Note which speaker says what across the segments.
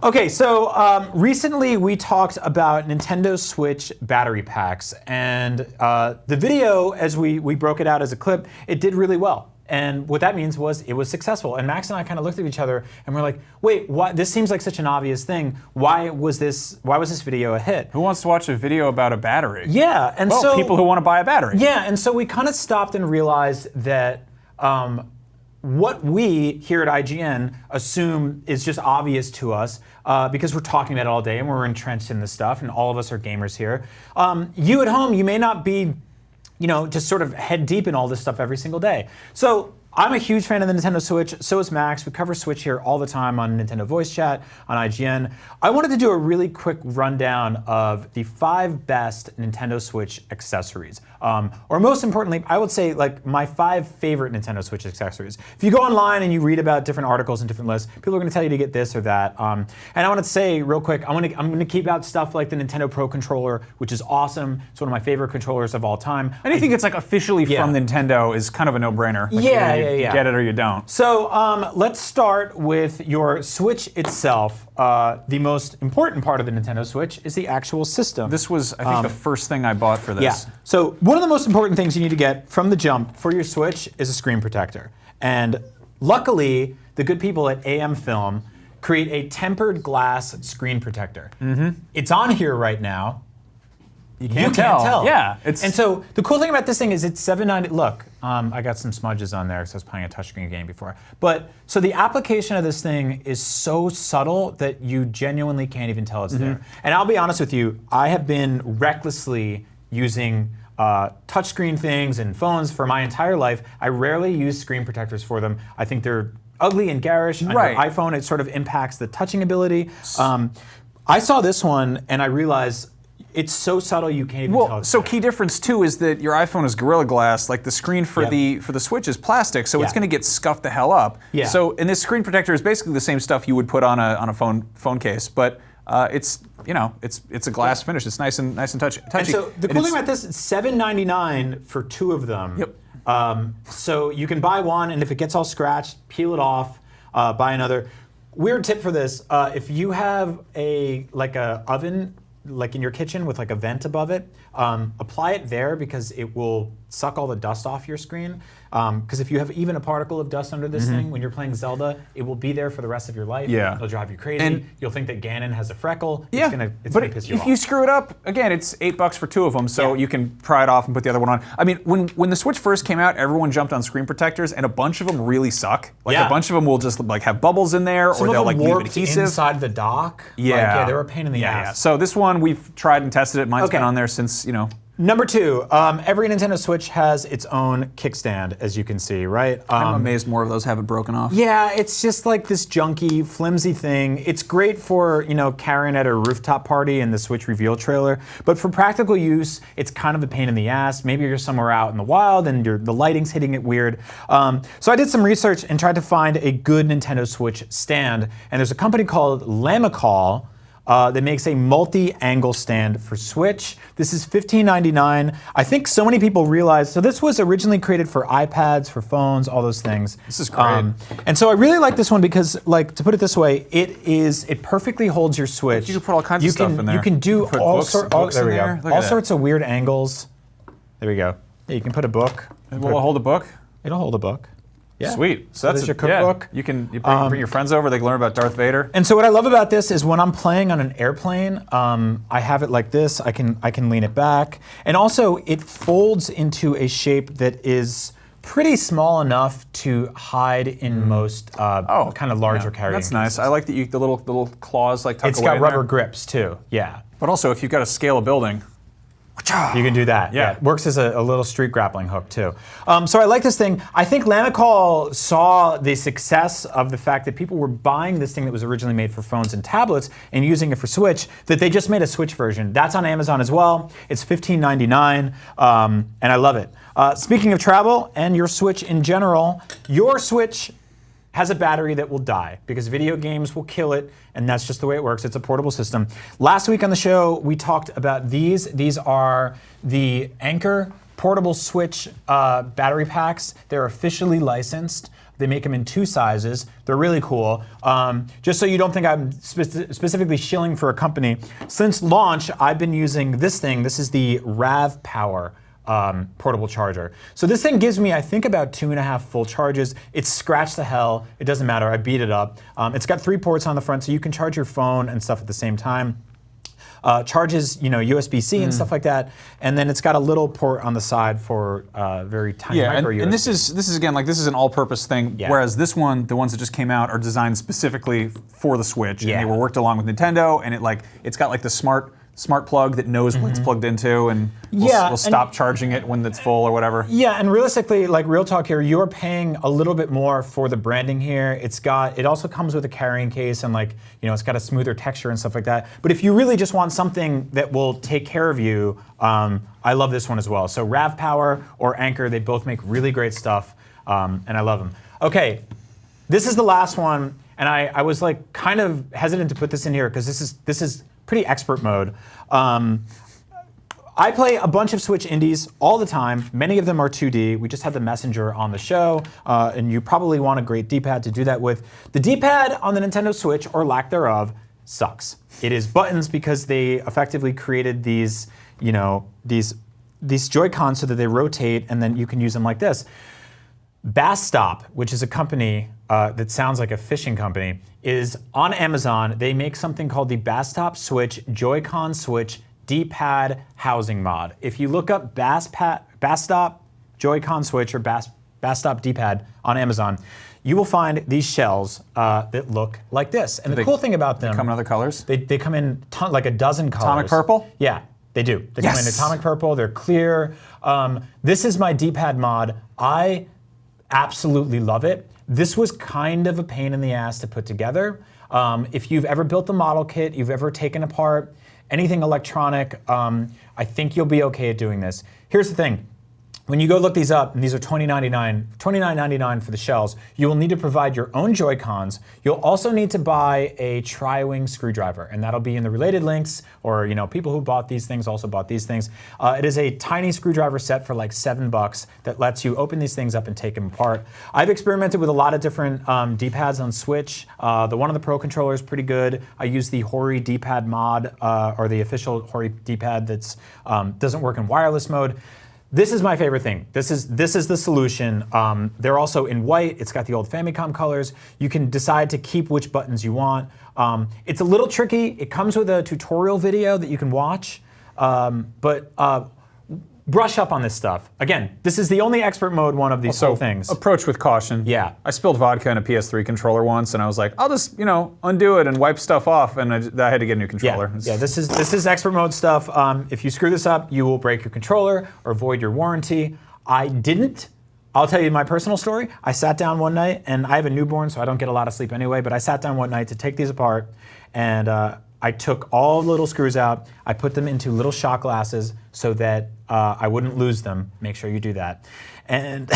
Speaker 1: Okay, so recently we talked about Nintendo Switch battery packs, and the video, as we broke it out as a clip, it did really well. And what that means was it was successful. And Max and I kind of looked at each other and we're like, wait, what? This seems like such an obvious thing. Why was this video a hit?
Speaker 2: Who wants to watch a video about a battery?
Speaker 1: Yeah, and
Speaker 2: well,
Speaker 1: so
Speaker 2: people who want to buy a battery.
Speaker 1: Yeah, and so we kind of stopped and realized that what we here at IGN assume is just obvious to us because we're talking about it all day and we're entrenched in this stuff, and all of us are gamers here. You at home, you may not be, just sort of head deep in all this stuff every single day. So I'm a huge fan of the Nintendo Switch, so is Max. We cover Switch here all the time on Nintendo Voice Chat, on IGN. I wanted to do a really quick rundown of the 5 best Nintendo Switch accessories. Or most importantly, I would say like my 5 favorite Nintendo Switch accessories. If you go online and you read about different articles and different lists, people are going to tell you to get this or that. And I want to say real quick, I'm going to keep out stuff like the Nintendo Pro Controller, which is awesome. It's one of my favorite controllers of all time.
Speaker 2: Anything that's like officially from Nintendo is kind of a no-brainer. Like,
Speaker 1: yeah.
Speaker 2: Get it or you don't.
Speaker 1: So let's start with your Switch itself. The most important part of the Nintendo Switch is the actual system.
Speaker 2: This was, I think, the first thing I bought for this.
Speaker 1: Yeah. So one of the most important things you need to get from the jump for your Switch is a screen protector. And luckily, the good people at AM Film create a tempered glass screen protector. Mm-hmm. It's on here right now. You can't tell.
Speaker 2: Yeah.
Speaker 1: And so the cool thing about this thing is it's $7.90. Look, I got some smudges on there because I was playing a touchscreen game before. But so the application of this thing is so subtle that you genuinely can't even tell it's there. And I'll be honest with you, I have been recklessly using touchscreen things and phones for my entire life. I rarely use screen protectors for them. I think they're ugly and garish. On your iPhone, it sort of impacts the touching ability. I saw this one and I realized it's so subtle you can't even tell.
Speaker 2: So key difference too is that your iPhone is Gorilla Glass. Like the screen for the Switch is plastic, so it's going to get scuffed the hell up.
Speaker 1: Yeah.
Speaker 2: So and this screen protector is basically the same stuff you would put on a phone case, but it's a glass finish. It's nice and touchy.
Speaker 1: And so the cool thing about this, it's $7.99 for 2 of them.
Speaker 2: Yep.
Speaker 1: So you can buy one, and if it gets all scratched, peel it off, buy another. Weird tip for this: if you have a oven, like in your kitchen with like a vent above it, apply it there because it will suck all the dust off your screen. Because if you have even a particle of dust under this thing, when you're playing Zelda, it will be there for the rest of your life.
Speaker 2: Yeah.
Speaker 1: It'll drive you crazy. And you'll think that Ganon has a freckle.
Speaker 2: Yeah.
Speaker 1: It's gonna piss you off.
Speaker 2: If you screw it up, again, it's $8 for 2 of them, so you can pry it off and put the other one on. I mean, when the Switch first came out, everyone jumped on screen protectors, and a bunch of them really suck. Like a bunch of them will just like have bubbles in there,
Speaker 1: Some
Speaker 2: or they'll
Speaker 1: of them
Speaker 2: like leave
Speaker 1: warped
Speaker 2: adhesive
Speaker 1: inside the dock.
Speaker 2: Yeah.
Speaker 1: They were a pain in the ass.
Speaker 2: So this one we've tried and tested it. Mine's been on there since
Speaker 1: Number 2, every Nintendo Switch has its own kickstand, as you can see, right?
Speaker 2: I'm amazed more of those haven't broken off.
Speaker 1: Yeah, it's just like this junky, flimsy thing. It's great for, carrying at a rooftop party in the Switch reveal trailer, but for practical use, it's kind of a pain in the ass. Maybe you're somewhere out in the wild and the lighting's hitting it weird. So I did some research and tried to find a good Nintendo Switch stand, and there's a company called Lamicall that makes a multi-angle stand for Switch. This is $15.99. I think so many people realize, so this was originally created for iPads, for phones, all those things.
Speaker 2: This is great.
Speaker 1: And so I really like this one because, to put it this way, it perfectly holds your Switch.
Speaker 2: You can put all kinds of stuff in there.
Speaker 1: You can do all sorts of weird angles. There we go. Yeah, you can put a book.
Speaker 2: Will it hold a book?
Speaker 1: It'll hold a book. Yeah.
Speaker 2: Sweet.
Speaker 1: So that's your cookbook.
Speaker 2: You can bring your friends over. They can learn about Darth Vader.
Speaker 1: And so what I love about this is when I'm playing on an airplane, I have it like this. I can lean it back, and also it folds into a shape that is pretty small enough to hide in most kind of larger carrying
Speaker 2: That's nice.
Speaker 1: cases.
Speaker 2: I like that the little claws tuck away.
Speaker 1: It's got rubber grips too. Yeah.
Speaker 2: But also, if you've got to scale a building,
Speaker 1: you can do that.
Speaker 2: Yeah.
Speaker 1: It works as a little street grappling hook too. So I like this thing. I think Lamicall saw the success of the fact that people were buying this thing that was originally made for phones and tablets and using it for Switch, that they just made a Switch version. That's on Amazon as well. It's $15.99, and I love it. Speaking of travel and your Switch in general, your Switch has a battery that will die because video games will kill it, and that's just the way it works. It's a portable system. Last week on the show, we talked about these. These are the Anker portable Switch battery packs. They're officially licensed. They make them in 2 sizes. They're really cool. Just so you don't think I'm specifically shilling for a company, since launch, I've been using this thing. This is the RAV Power portable charger. So this thing gives me, I think, about 2.5 full charges. It's scratched the hell. It doesn't matter. I beat it up. It's got 3 ports on the front, so you can charge your phone and stuff at the same time. Charges, USB-C and stuff like that, and then it's got a little port on the side for very tiny micro USB.
Speaker 2: And this is again this is an all-purpose thing.
Speaker 1: Yeah.
Speaker 2: Whereas this one, the ones that just came out, are designed specifically for the Switch,
Speaker 1: Yeah.
Speaker 2: and they were worked along with Nintendo, and it's got like the smart plug that knows what it's plugged into, and will stop charging it when it's full or whatever.
Speaker 1: Yeah, and realistically, like real talk here, you're paying a little bit more for the branding here. It also comes with a carrying case, and it's got a smoother texture and stuff like that. But if you really just want something that will take care of you, I love this one as well. So RAV Power or Anchor, they both make really great stuff, and I love them. Okay, this is the last one, and I was like kind of hesitant to put this in here because this is pretty expert mode. I play a bunch of Switch indies all the time. Many of them are 2D. We just had the Messenger on the show, and you probably want a great D-pad to do that with. The D-pad on the Nintendo Switch, or lack thereof, sucks. It is buttons because they effectively created these Joy-Cons so that they rotate, and then you can use them like this. Bass Stop, which is a company that sounds like a fishing company, is on Amazon. They make something called the Bass Stop Switch Joy-Con Switch D-Pad Housing Mod. If you look up Bass Stop Joy-Con Switch or Bass Stop D-Pad on Amazon, you will find these shells that look like this. And the cool thing about them—
Speaker 2: Come in other colors?
Speaker 1: They come in like a dozen colors.
Speaker 2: Atomic purple?
Speaker 1: Yeah, they do. They come in atomic purple. They're clear. This is my D-pad mod. I absolutely love it. This was kind of a pain in the ass to put together. If you've ever built a model kit, you've ever taken apart anything electronic, I think you'll be okay at doing this. Here's the thing. When you go look these up, and these are $29.99 for the shells, you will need to provide your own Joy-Cons. You'll also need to buy a tri-wing screwdriver, and that'll be in the related links, or people who bought these things also bought these things. It is a tiny screwdriver set for like $7 that lets you open these things up and take them apart. I've experimented with a lot of different D-pads on Switch. The one on the Pro Controller is pretty good. I use the Hori D-pad mod, or the official Hori D-pad that's doesn't work in wireless mode. This is my favorite thing. This is the solution. They're also in white. It's got the old Famicom colors. You can decide to keep which buttons you want. It's a little tricky. It comes with a tutorial video that you can watch, but brush up on this stuff. Again, this is the only expert mode one of these whole things.
Speaker 2: Approach with caution.
Speaker 1: Yeah.
Speaker 2: I spilled vodka in a PS3 controller once, and I was like, I'll just undo it and wipe stuff off, and I had to get a new controller.
Speaker 1: Yeah, this is expert mode stuff. If you screw this up, you will break your controller or void your warranty. I didn't. I'll tell you my personal story. I sat down one night, and I have a newborn, so I don't get a lot of sleep anyway, but I sat down one night to take these apart, and I took all the little screws out. I put them into little shot glasses so that I wouldn't lose them. Make sure you do that. And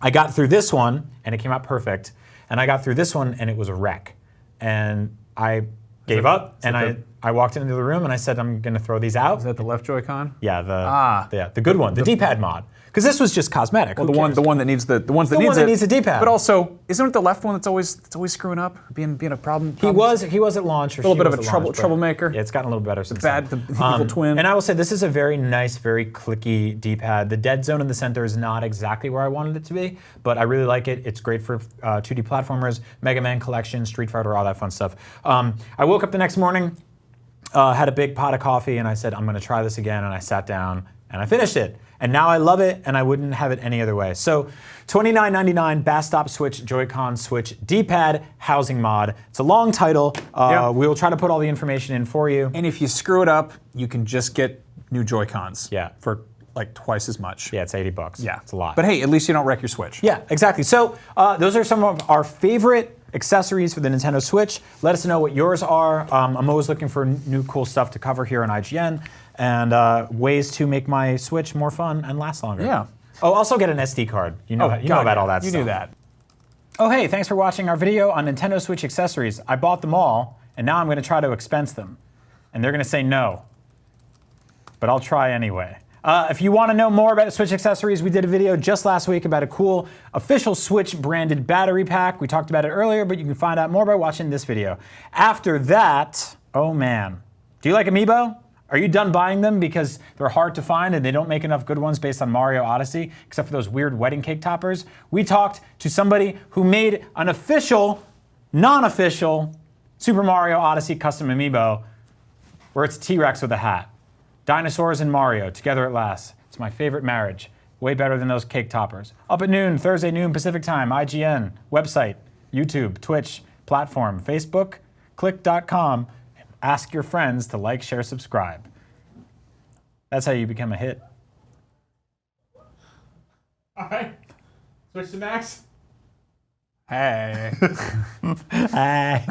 Speaker 1: I got through this one, and it came out perfect. And I got through this one, and it was a wreck. And I gave up, and I walked into the room, and I said, I'm going to throw these out.
Speaker 2: Is that the left Joy-Con?
Speaker 1: Yeah, the good one, the D-pad mod. Because this was just cosmetic.
Speaker 2: Well, the one that needs the ones that
Speaker 1: needs a D-pad.
Speaker 2: But also, isn't it the left one that's always screwing up, being a problem?
Speaker 1: He was at launch. Or
Speaker 2: a little bit of a troublemaker.
Speaker 1: Yeah, it's gotten a little better since then.
Speaker 2: The evil twin.
Speaker 1: And I will say this is a very nice, very clicky D-pad. The dead zone in the center is not exactly where I wanted it to be, but I really like it. It's great for 2D platformers, Mega Man Collection, Street Fighter, all that fun stuff. I woke up the next morning, had a big pot of coffee, and I said, I'm going to try this again. And I sat down and I finished it. And now I love it, and I wouldn't have it any other way. So $29.99 Bass Stop Switch Joy-Con Switch D-Pad Housing Mod. It's a long title. We will try to put all the information in for you.
Speaker 2: And if you screw it up, you can just get new Joy-Cons.
Speaker 1: Yeah.
Speaker 2: For like twice as much.
Speaker 1: Yeah, it's $80.
Speaker 2: Yeah.
Speaker 1: It's a lot.
Speaker 2: But hey, at least you don't wreck your Switch.
Speaker 1: Yeah, exactly. So those are some of our favorite accessories for the Nintendo Switch. Let us know what yours are. I'm always looking for new cool stuff to cover here on IGN, and ways to make my Switch more fun and last longer.
Speaker 2: Yeah.
Speaker 1: Oh, also get an SD card. You know about all that stuff.
Speaker 2: You knew that.
Speaker 1: Oh, hey, thanks for watching our video on Nintendo Switch accessories. I bought them all, and now I'm going to try to expense them. And they're going to say no. But I'll try anyway. If you want to know more about Switch accessories, we did a video just last week about a cool official Switch branded battery pack. We talked about it earlier, but you can find out more by watching this video. After that, oh man, do you like Amiibo? Are you done buying them because they're hard to find and they don't make enough good ones based on Mario Odyssey, except for those weird wedding cake toppers? We talked to somebody who made an official, non-official Super Mario Odyssey custom Amiibo where it's T-Rex with a hat. Dinosaurs and Mario, together at last. It's my favorite marriage. Way better than those cake toppers. Up at noon, Thursday noon Pacific time, IGN, website, YouTube, Twitch, platform, Facebook, click.com. Ask your friends to like, share, subscribe. That's how you become a hit.
Speaker 3: All right. Switch to Max.
Speaker 2: Hey.
Speaker 1: Hey.